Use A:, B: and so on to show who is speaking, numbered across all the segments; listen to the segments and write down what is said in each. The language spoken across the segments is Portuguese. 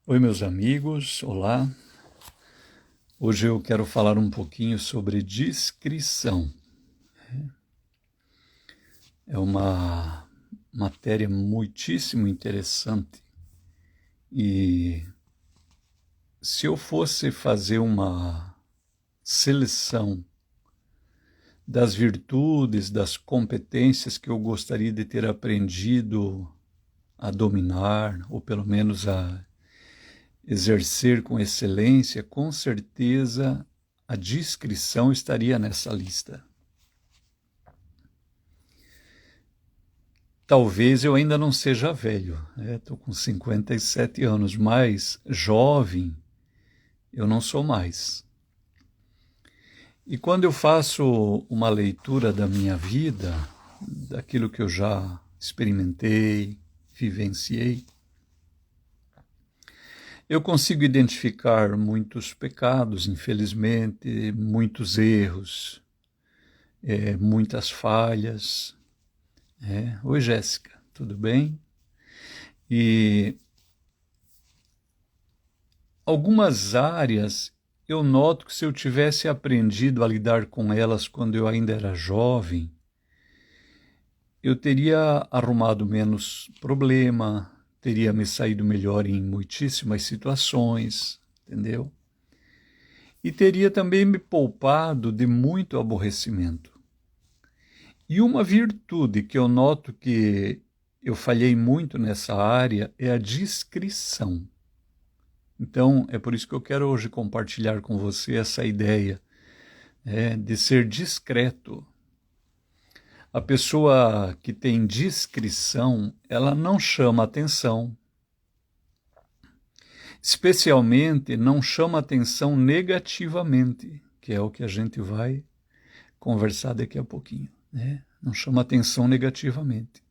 A: Oi, meus amigos, olá. Hoje eu quero falar um pouquinho sobre discrição. É uma matéria muitíssimo interessante e se eu fosse fazer uma seleção das virtudes, das competências que eu gostaria de ter aprendido a dominar, ou pelo menos a exercer com excelência, com certeza a discrição estaria nessa lista. Talvez eu ainda não seja velho, estou com 57 anos, mas jovem eu não sou mais. E quando eu faço uma leitura da minha vida, daquilo que eu já experimentei, vivenciei, eu consigo identificar muitos pecados, infelizmente, muitos erros, muitas falhas. Oi, Jéssica, tudo bem? E algumas áreas eu noto que se eu tivesse aprendido a lidar com elas quando eu ainda era jovem, eu teria arrumado menos problema, teria me saído melhor em muitíssimas situações, entendeu? E teria também me poupado de muito aborrecimento. E uma virtude que eu noto que eu falhei muito nessa área é a discrição. Então, é por isso que eu quero hoje compartilhar com você essa ideia de ser discreto. A pessoa que tem discrição, ela não chama atenção. Especialmente, não chama atenção negativamente, que é o que a gente vai conversar daqui a pouquinho. Não chama atenção negativamente.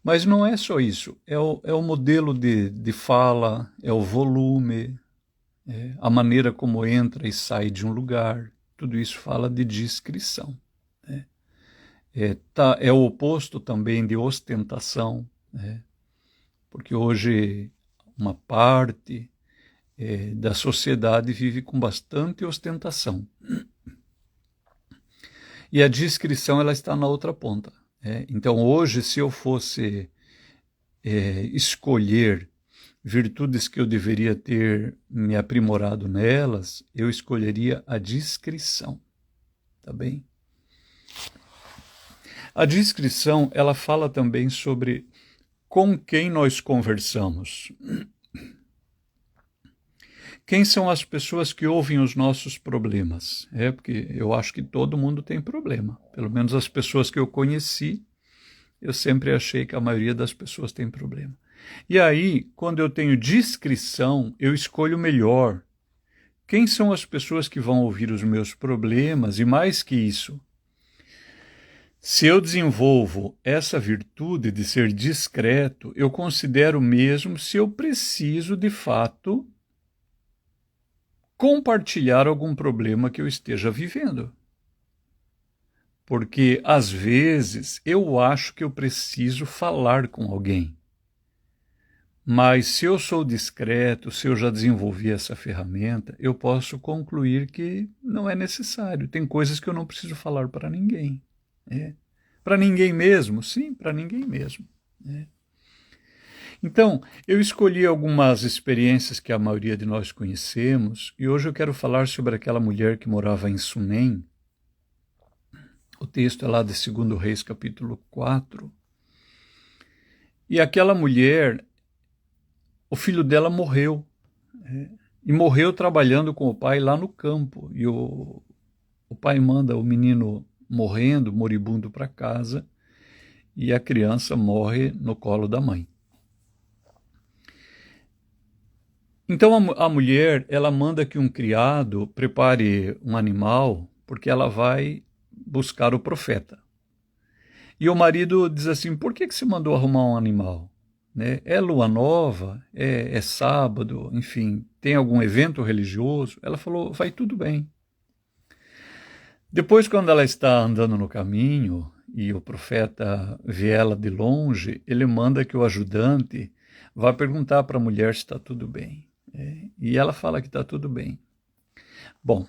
A: Mas não é só isso, é o modelo de fala, é o volume, a maneira como entra e sai de um lugar, tudo isso fala de discrição. É o oposto também de ostentação, porque hoje uma parte da sociedade vive com bastante ostentação. E a discrição ela está na outra ponta. Então hoje, se eu fosse escolher virtudes que eu deveria ter me aprimorado nelas, eu escolheria a discrição, tá bem? A discrição, ela fala também sobre com quem nós conversamos. Quem são as pessoas que ouvem os nossos problemas? Porque eu acho que todo mundo tem problema. Pelo menos as pessoas que eu conheci, eu sempre achei que a maioria das pessoas tem problema. E aí, quando eu tenho discrição, eu escolho melhor. Quem são as pessoas que vão ouvir os meus problemas? E mais que isso, se eu desenvolvo essa virtude de ser discreto, eu considero mesmo se eu preciso, de fato, compartilhar algum problema que eu esteja vivendo. Porque, às vezes, eu acho que eu preciso falar com alguém. Mas se eu sou discreto, se eu já desenvolvi essa ferramenta, eu posso concluir que não é necessário. Tem coisas que eu não preciso falar para ninguém. Para ninguém mesmo? Sim, para ninguém mesmo. Então, eu escolhi algumas experiências que a maioria de nós conhecemos e hoje eu quero falar sobre aquela mulher que morava em Sunem. O texto é lá de 2 Reis, capítulo 4. E aquela mulher, o filho dela morreu. E morreu trabalhando com o pai lá no campo. E o pai manda o menino morrendo, moribundo, para casa. E a criança morre no colo da mãe. Então a mulher, ela manda que um criado prepare um animal, porque ela vai buscar o profeta. E o marido diz assim, por que você mandou arrumar um animal? É lua nova, é sábado, enfim, tem algum evento religioso? Ela falou, vai tudo bem. Depois, quando ela está andando no caminho e o profeta vê ela de longe, ele manda que o ajudante Vá perguntar para a mulher se está tudo bem. E ela fala que está tudo bem. Bom,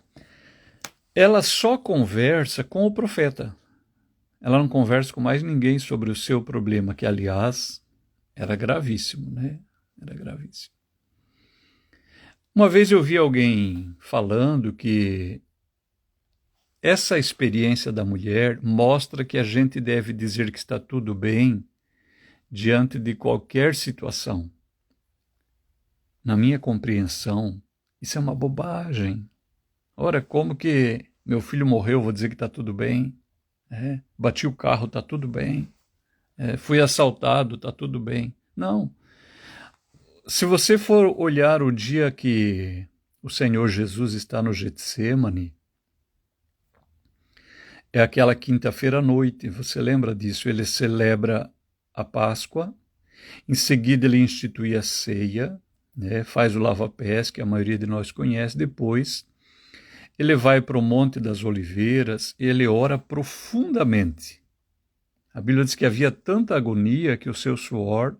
A: ela só conversa com o profeta. Ela não conversa com mais ninguém sobre o seu problema, que, aliás, era gravíssimo, né? Era gravíssimo. Uma vez eu vi alguém falando que essa experiência da mulher mostra que a gente deve dizer que está tudo bem diante de qualquer situação. Na minha compreensão, isso é uma bobagem. Ora, como que meu filho morreu, vou dizer que está tudo bem? Bati o carro, está tudo bem? Fui assaltado, está tudo bem? Não. Se você for olhar o dia que o Senhor Jesus está no Getsêmani, é aquela quinta-feira à noite, você lembra disso? Ele celebra a Páscoa, em seguida ele institui a ceia, né? Faz o lava-pés, que a maioria de nós conhece. Depois ele vai para o Monte das Oliveiras e ele ora profundamente. A Bíblia diz que havia tanta agonia que o seu suor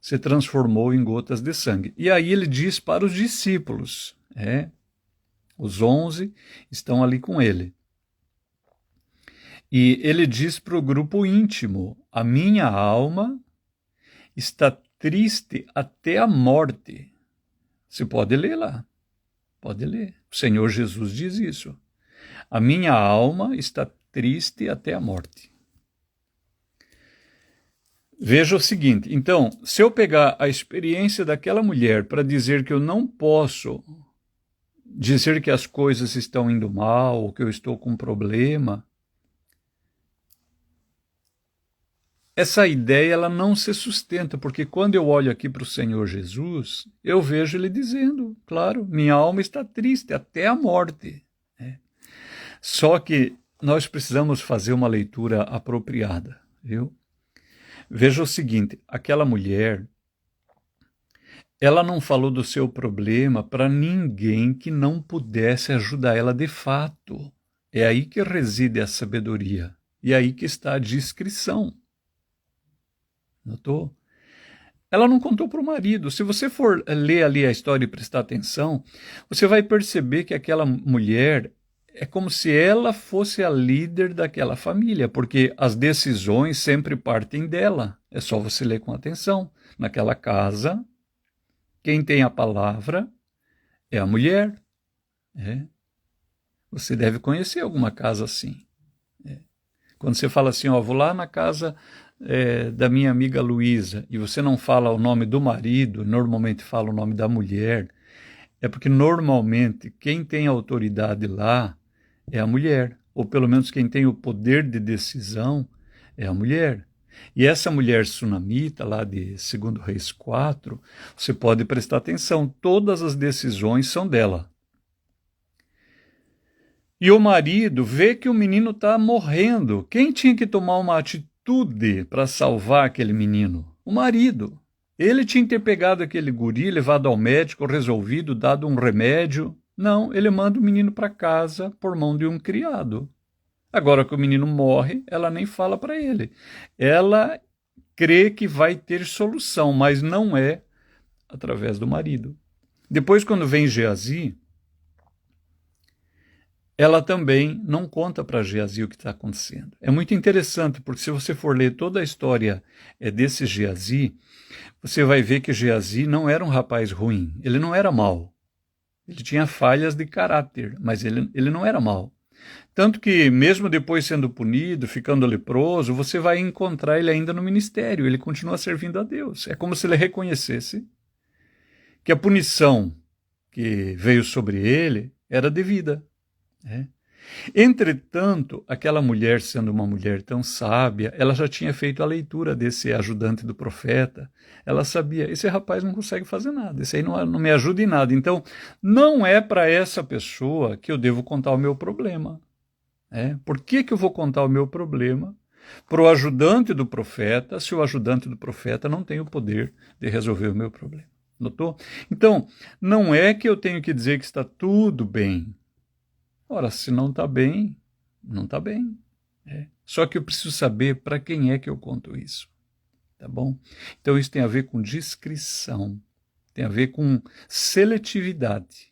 A: se transformou em gotas de sangue. E aí ele diz para os discípulos, os 11 estão ali com ele. E ele diz para o grupo íntimo: a minha alma está triste até a morte. Você pode ler lá, pode ler. O Senhor Jesus diz isso. A minha alma está triste até a morte. Veja o seguinte, então, se eu pegar a experiência daquela mulher para dizer que eu não posso dizer que as coisas estão indo mal, ou que eu estou com um problema, essa ideia ela não se sustenta, porque quando eu olho aqui para o Senhor Jesus, eu vejo ele dizendo, claro, minha alma está triste até a morte. Só que nós precisamos fazer uma leitura apropriada, viu? Veja o seguinte, aquela mulher, ela não falou do seu problema para ninguém que não pudesse ajudar ela de fato. É aí que reside a sabedoria, e é aí que está a discrição. Notou? Ela não contou para o marido. Se você for ler ali a história e prestar atenção, você vai perceber que aquela mulher é como se ela fosse a líder daquela família, porque as decisões sempre partem dela. É só você ler com atenção. Naquela casa, quem tem a palavra é a mulher. Você deve conhecer alguma casa assim. Quando você fala assim, vou lá na casa da minha amiga Luísa, e você não fala o nome do marido, normalmente fala o nome da mulher, é porque normalmente quem tem autoridade lá é a mulher, ou pelo menos quem tem o poder de decisão é a mulher. E essa mulher sunamita, lá de 2 Reis 4, você pode prestar atenção, todas as decisões são dela. E o marido vê que o menino está morrendo. Quem tinha que tomar uma atitude para salvar aquele menino? O marido. Ele tinha que ter pegado aquele guri, levado ao médico, resolvido, dado um remédio. Não, ele manda o menino para casa por mão de um criado. Agora que o menino morre, ela nem fala para ele. Ela crê que vai ter solução, mas não é através do marido. Depois, quando vem Geazi, ela também não conta para Geazi o que está acontecendo. É muito interessante, porque se você for ler toda a história desse Geazi, você vai ver que Geazi não era um rapaz ruim, ele não era mau. Ele tinha falhas de caráter, mas ele não era mau. Tanto que, mesmo depois sendo punido, ficando leproso, você vai encontrar ele ainda no ministério, ele continua servindo a Deus. É como se ele reconhecesse que a punição que veio sobre ele era devida. Entretanto, aquela mulher, sendo uma mulher tão sábia, ela já tinha feito a leitura desse ajudante do profeta. Ela sabia, esse rapaz não consegue fazer nada, esse aí não me ajuda em nada. Então, não é para essa pessoa que eu devo contar o meu problema. Por que eu vou contar o meu problema para o ajudante do profeta, se o ajudante do profeta não tem o poder de resolver o meu problema? Notou? Então, não é que eu tenho que dizer que está tudo bem. Ora, se não está bem, não está bem. Só que eu preciso saber para quem é que eu conto isso. tá bom? Então isso tem a ver com discrição, tem a ver com seletividade.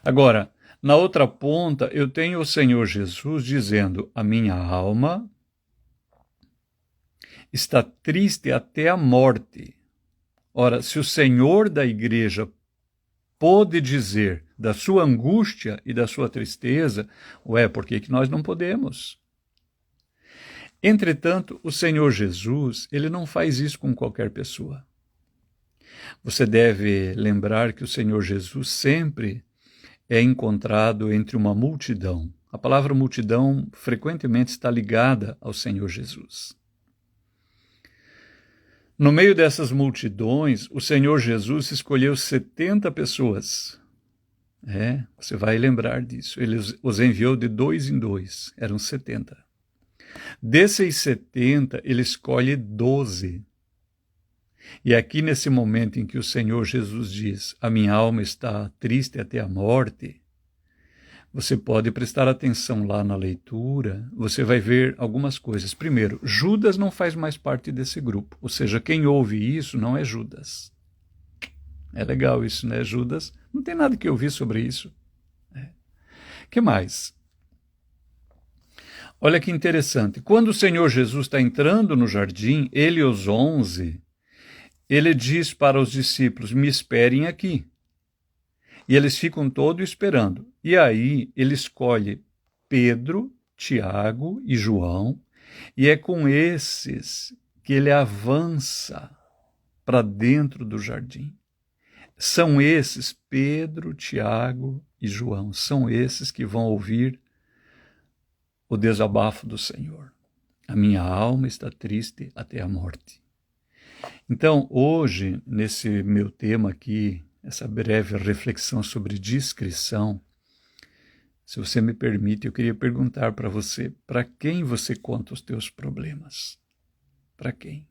A: Agora, na outra ponta, eu tenho o Senhor Jesus dizendo: a minha alma está triste até a morte. Ora, se o Senhor da igreja pôde dizer da sua angústia e da sua tristeza, por que nós não podemos? Entretanto, o Senhor Jesus, ele não faz isso com qualquer pessoa. Você deve lembrar que o Senhor Jesus sempre é encontrado entre uma multidão. A palavra multidão frequentemente está ligada ao Senhor Jesus. No meio dessas multidões, o Senhor Jesus escolheu 70 pessoas. Você vai lembrar disso. Ele os enviou de 2 em 2, eram 70. Desses 70, ele escolhe 12. E aqui nesse momento em que o Senhor Jesus diz: a minha alma está triste até a morte, você pode prestar atenção lá na leitura, você vai ver algumas coisas. Primeiro, Judas não faz mais parte desse grupo, ou seja, quem ouve isso não é Judas. É legal isso, né? Judas não tem nada que ouvir sobre isso. Que mais? Olha que interessante, quando o Senhor Jesus está entrando no jardim, ele e os 11, ele diz para os discípulos: me esperem aqui. E eles ficam todos esperando. E aí ele escolhe Pedro, Tiago e João, e é com esses que ele avança para dentro do jardim. São esses, Pedro, Tiago e João, são esses que vão ouvir o desabafo do Senhor. A minha alma está triste até a morte. Então, hoje, nesse meu tema aqui, essa breve reflexão sobre discrição, se você me permite, eu queria perguntar para você: para quem você conta os teus problemas? Para quem?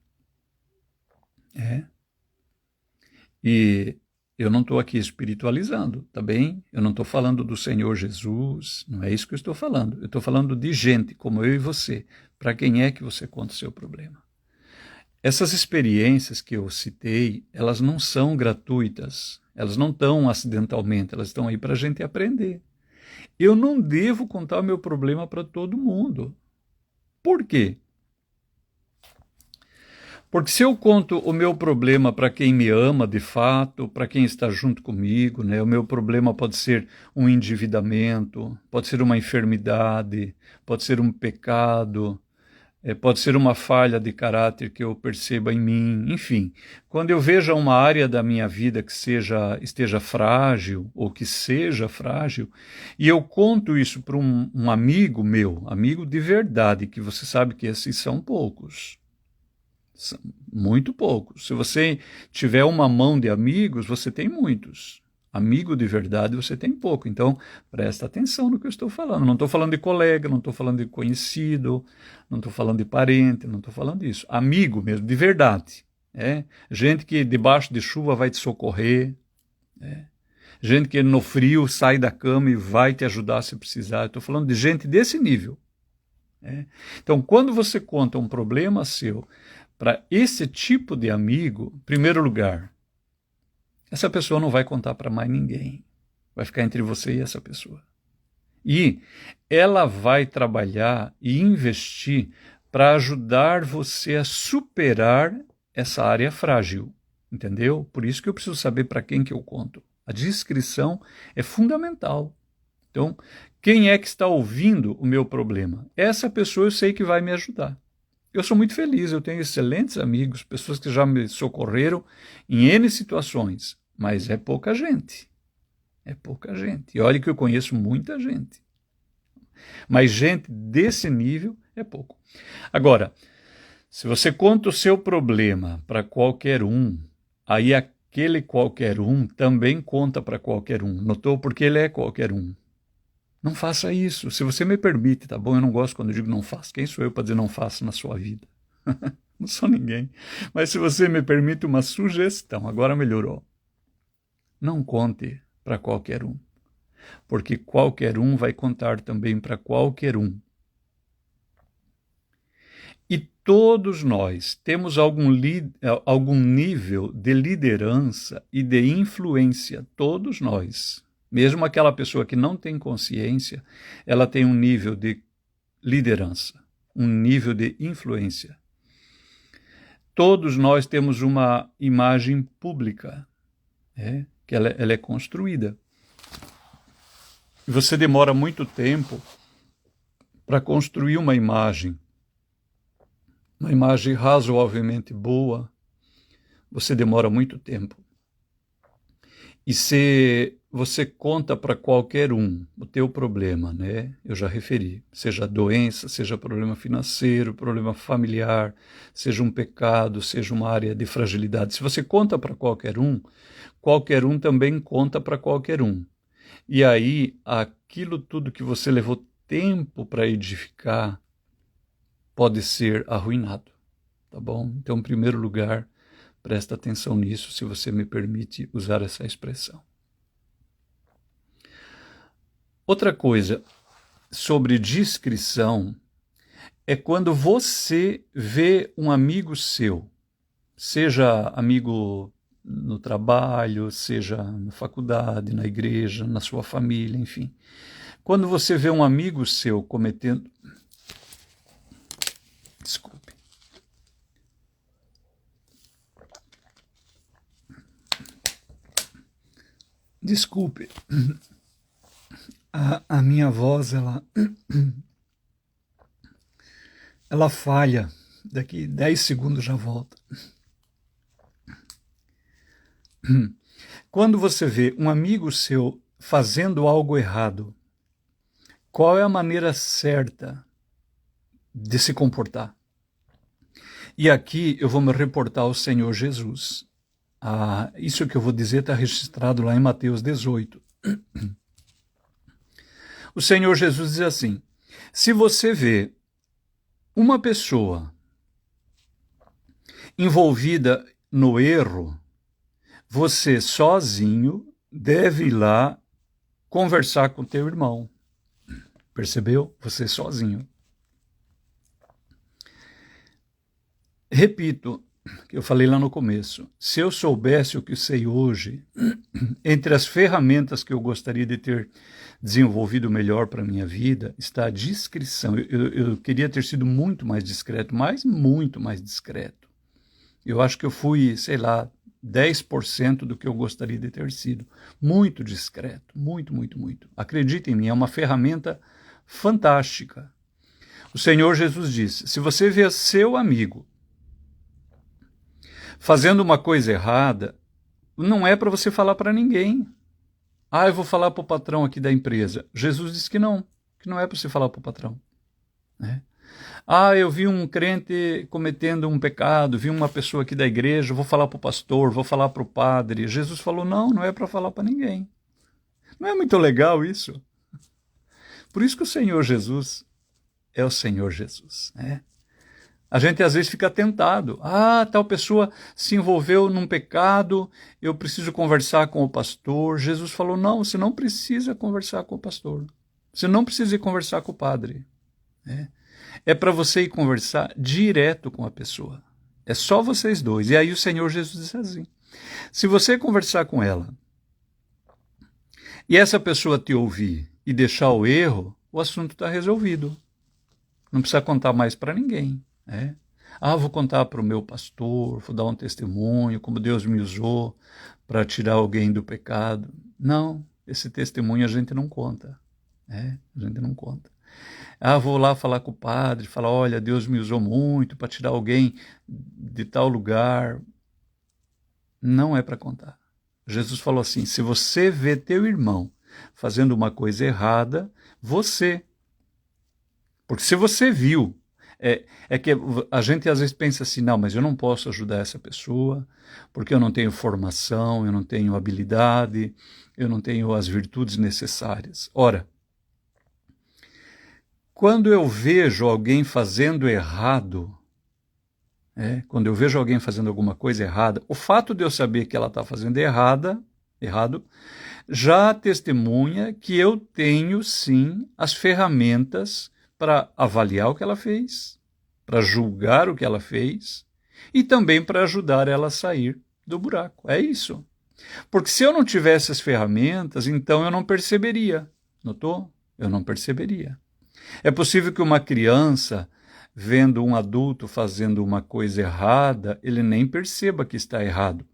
A: E eu não estou aqui espiritualizando, tá bem? Eu não estou falando do Senhor Jesus, não é isso que eu estou falando. Eu estou falando de gente como eu e você. Para quem é que você conta o seu problema? Essas experiências que eu citei, elas não são gratuitas, elas não estão acidentalmente, elas estão aí para a gente aprender. Eu não devo contar o meu problema para todo mundo. Por quê? Porque se eu conto o meu problema para quem me ama de fato, para quem está junto comigo, o meu problema pode ser um endividamento, pode ser uma enfermidade, pode ser um pecado, pode ser uma falha de caráter que eu perceba em mim, enfim. Quando eu vejo uma área da minha vida que esteja frágil, ou que seja frágil, e eu conto isso para um amigo meu, amigo de verdade, que você sabe que esses são poucos. São muito poucos. Se você tiver uma mão de amigos, você tem muitos. Amigo de verdade você tem pouco. Então, presta atenção no que eu estou falando. Não estou falando de colega, não estou falando de conhecido, não estou falando de parente, não estou falando disso. Amigo mesmo, de verdade. Gente que debaixo de chuva vai te socorrer. Gente que no frio sai da cama e vai te ajudar se precisar. Estou falando de gente desse nível. Então, quando você conta um problema seu para esse tipo de amigo, em primeiro lugar, essa pessoa não vai contar para mais ninguém. Vai ficar entre você e essa pessoa. E ela vai trabalhar e investir para ajudar você a superar essa área frágil. Entendeu? Por isso que eu preciso saber para quem que eu conto. A discrição é fundamental. Então, quem é que está ouvindo o meu problema? Essa pessoa eu sei que vai me ajudar. Eu sou muito feliz, eu tenho excelentes amigos, pessoas que já me socorreram em N situações, mas é pouca gente. É pouca gente. E olha que eu conheço muita gente. Mas gente desse nível é pouco. Agora, se você conta o seu problema para qualquer um, aí aquele qualquer um também conta para qualquer um. Notou? Porque ele é qualquer um. Não faça isso. Se você me permite, tá bom? Eu não gosto quando eu digo não faça. Quem sou eu para dizer não faça na sua vida? Não sou ninguém. Mas se você me permite uma sugestão, agora melhorou. Não conte para qualquer um. Porque qualquer um vai contar também para qualquer um. E todos nós temos algum nível de liderança e de influência, todos nós. Mesmo aquela pessoa que não tem consciência, ela tem um nível de liderança, um nível de influência. Todos nós temos uma imagem pública, que ela é construída. E você demora muito tempo para construir uma imagem razoavelmente boa, você demora muito tempo. E se você conta para qualquer um o teu problema, né? Eu já referi, seja doença, seja problema financeiro, problema familiar, seja um pecado, seja uma área de fragilidade. Se você conta para qualquer um também conta para qualquer um. E aí, aquilo tudo que você levou tempo para edificar pode ser arruinado, tá bom? Então, em primeiro lugar, presta atenção nisso, se você me permite usar essa expressão. Outra coisa sobre discrição é quando você vê um amigo seu, seja amigo no trabalho, seja na faculdade, na igreja, na sua família, enfim. Quando você vê um amigo seu cometendo... Desculpe. A minha voz, ela falha. Daqui 10 segundos já volta. Quando você vê um amigo seu fazendo algo errado, qual é a maneira certa de se comportar? E aqui eu vou me reportar ao Senhor Jesus. Isso que eu vou dizer está registrado lá em Mateus 18. O Senhor Jesus diz assim: se você vê uma pessoa envolvida no erro, você sozinho deve ir lá conversar com teu irmão. Percebeu? Você sozinho. Repito, que eu falei lá no começo, se eu soubesse o que sei hoje, entre as ferramentas que eu gostaria de ter desenvolvido melhor para a minha vida, está a discrição. Eu queria ter sido muito mais discreto, mas muito mais discreto. Eu acho que eu fui, 10% do que eu gostaria de ter sido. Muito discreto, muito. Acredite em mim, é uma ferramenta fantástica. O Senhor Jesus disse, se você vê seu amigo fazendo uma coisa errada, não é para você falar para ninguém. Eu vou falar para o patrão aqui da empresa. Jesus disse que não é para você falar para o patrão. Né? Eu vi um crente cometendo um pecado, vi uma pessoa aqui da igreja, vou falar para o pastor, vou falar para o padre. Jesus falou, não é para falar para ninguém. Não é muito legal isso? Por isso que o Senhor Jesus é o Senhor Jesus, né? A gente às vezes fica tentado. Tal pessoa se envolveu num pecado, eu preciso conversar com o pastor. Jesus falou, não, você não precisa conversar com o pastor. Você não precisa ir conversar com o padre. É para você ir conversar direto com a pessoa. É só vocês dois. E aí o Senhor Jesus disse assim, se você conversar com ela e essa pessoa te ouvir e deixar o erro, o assunto está resolvido. Não precisa contar mais para ninguém. Vou contar para o meu pastor, vou dar um testemunho, como Deus me usou para tirar alguém do pecado. Não, esse testemunho a gente não conta. A gente não conta. Vou lá falar com o padre, falar, olha, Deus me usou muito para tirar alguém de tal lugar. Não é para contar. Jesus falou assim, se você vê teu irmão fazendo uma coisa errada, porque se você viu, é que a gente às vezes pensa assim, não, mas eu não posso ajudar essa pessoa, porque eu não tenho formação, eu não tenho habilidade, eu não tenho as virtudes necessárias. Ora, quando eu vejo alguém fazendo errado, quando eu vejo alguém fazendo alguma coisa errada, o fato de eu saber que ela está fazendo errado, já testemunha que eu tenho sim as ferramentas para avaliar o que ela fez, para julgar o que ela fez e também para ajudar ela a sair do buraco. É isso. Porque se eu não tivesse as ferramentas, então eu não perceberia. Notou? Eu não perceberia. É possível que uma criança, vendo um adulto fazendo uma coisa errada, ele nem perceba que está errado.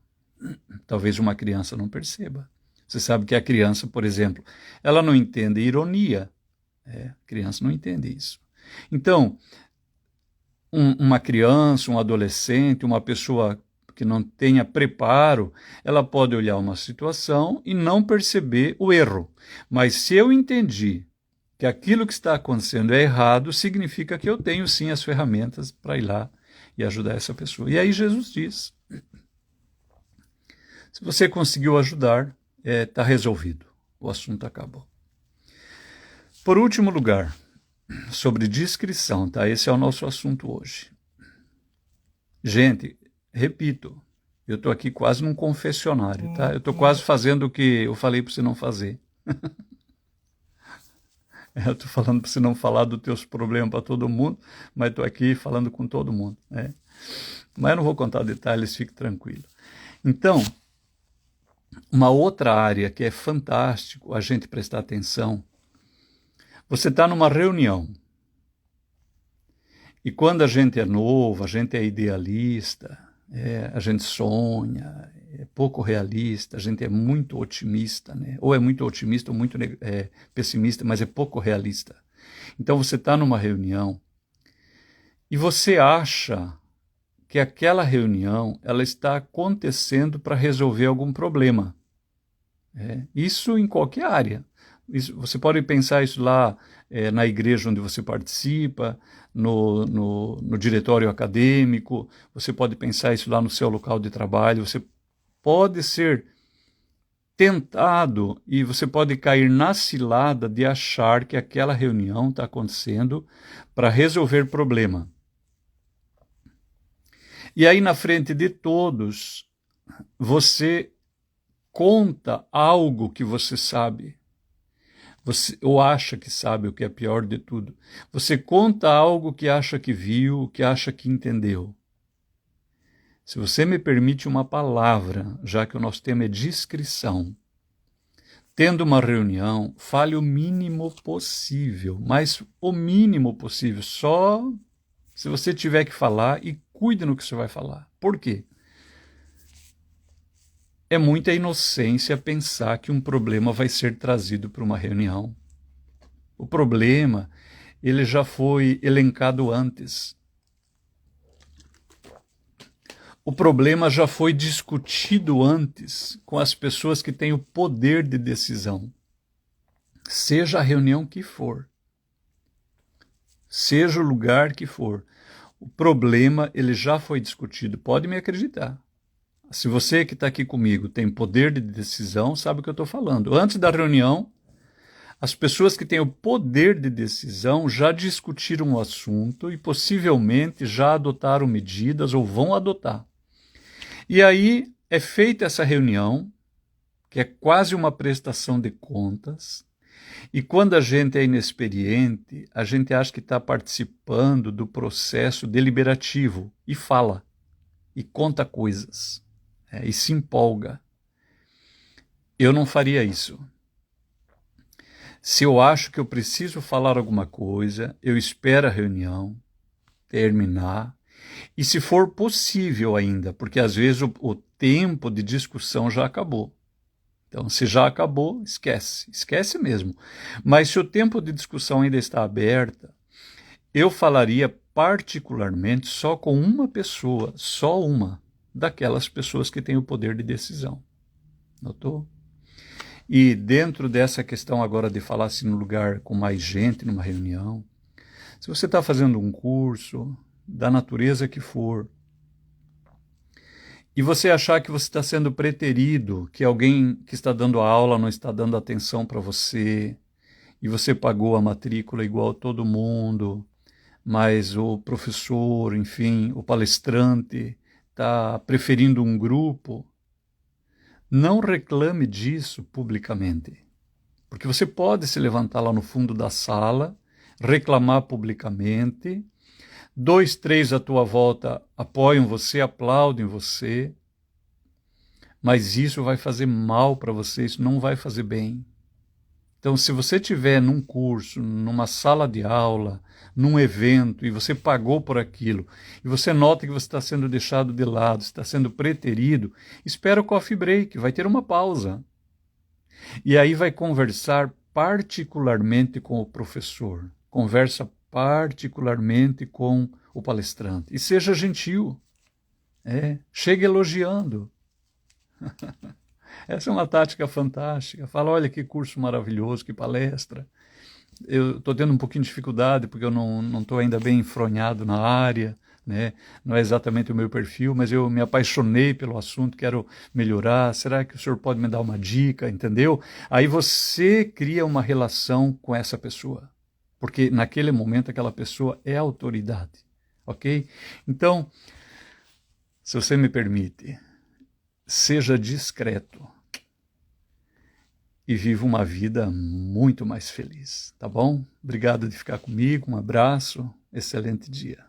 A: Talvez uma criança não perceba. Você sabe que a criança, por exemplo, ela não entende ironia. A criança não entende isso. Então, uma criança, um adolescente, uma pessoa que não tenha preparo, ela pode olhar uma situação e não perceber o erro. Mas se eu entendi que aquilo que está acontecendo é errado, significa que eu tenho sim as ferramentas para ir lá e ajudar essa pessoa. E aí Jesus diz, se você conseguiu ajudar, está resolvido. O assunto acabou. Por último lugar, sobre discrição, tá? Esse é o nosso assunto hoje. Gente, repito, eu estou aqui quase num confessionário, tá? Eu estou quase fazendo o que eu falei para você não fazer. Eu estou falando para você não falar dos teus problemas para todo mundo, mas estou aqui falando com todo mundo. Né? Mas eu não vou contar detalhes, fique tranquilo. Então, uma outra área que é fantástico a gente prestar atenção, você está numa reunião, e quando a gente é novo, a gente é idealista, a gente sonha, é pouco realista, a gente é muito otimista, né? Ou é muito otimista ou muito pessimista, mas é pouco realista. Então você está numa reunião e você acha que aquela reunião ela está acontecendo para resolver algum problema. Isso em qualquer área. Você pode pensar isso lá na igreja onde você participa, no diretório acadêmico, você pode pensar isso lá no seu local de trabalho, você pode ser tentado e você pode cair na cilada de achar que aquela reunião está acontecendo para resolver problema. E aí na frente de todos, você conta algo que você sabe. Ou acha que sabe, o que é pior de tudo. Você conta algo que acha que viu, que acha que entendeu. Se você me permite uma palavra, já que o nosso tema é discrição, tendo uma reunião, fale o mínimo possível, mas o mínimo possível, só se você tiver que falar e cuide no que você vai falar. Por quê? É muita inocência pensar que um problema vai ser trazido para uma reunião. O problema, ele já foi elencado antes. O problema já foi discutido antes com as pessoas que têm o poder de decisão. Seja a reunião que for. Seja o lugar que for. O problema, ele já foi discutido. Pode me acreditar. Se você que está aqui comigo tem poder de decisão, sabe o que eu estou falando. Antes da reunião, as pessoas que têm o poder de decisão já discutiram o assunto e possivelmente já adotaram medidas ou vão adotar. E aí é feita essa reunião, que é quase uma prestação de contas, e quando a gente é inexperiente, a gente acha que está participando do processo deliberativo e fala, e conta coisas. E se empolga. Eu não faria isso. Se eu acho que eu preciso falar alguma coisa, eu espero a reunião terminar, e se for possível ainda, porque às vezes o tempo de discussão já acabou. Então, se já acabou, esquece mesmo. Mas se o tempo de discussão ainda está aberta, eu falaria particularmente só com uma pessoa, só uma, daquelas pessoas que têm o poder de decisão. Notou? E dentro dessa questão agora de falar assim no lugar com mais gente, numa reunião, se você está fazendo um curso, da natureza que for, e você achar que você está sendo preterido, que alguém que está dando a aula não está dando atenção para você, e você pagou a matrícula igual a todo mundo, mas o professor, enfim, o palestrante está preferindo um grupo, não reclame disso publicamente. Porque você pode se levantar lá no fundo da sala, reclamar publicamente, 2, 3 à tua volta apoiam você, aplaudem você, mas isso vai fazer mal para você, isso não vai fazer bem. Então, se você estiver num curso, numa sala de aula, num evento, e você pagou por aquilo, e você nota que você está sendo deixado de lado, está sendo preterido, espera o coffee break, vai ter uma pausa. E aí vai conversar particularmente com o professor, conversa particularmente com o palestrante. E seja gentil, chegue elogiando. Essa é uma tática fantástica. Fala, olha que curso maravilhoso, que palestra. Eu estou tendo um pouquinho de dificuldade porque eu não estou ainda bem enfronhado na área, né? Não é exatamente o meu perfil, mas eu me apaixonei pelo assunto, quero melhorar. Será que o senhor pode me dar uma dica, entendeu? Aí você cria uma relação com essa pessoa, porque naquele momento aquela pessoa é autoridade, ok? Então, se você me permite, seja discreto e viva uma vida muito mais feliz, tá bom? Obrigado de ficar comigo, um abraço, excelente dia.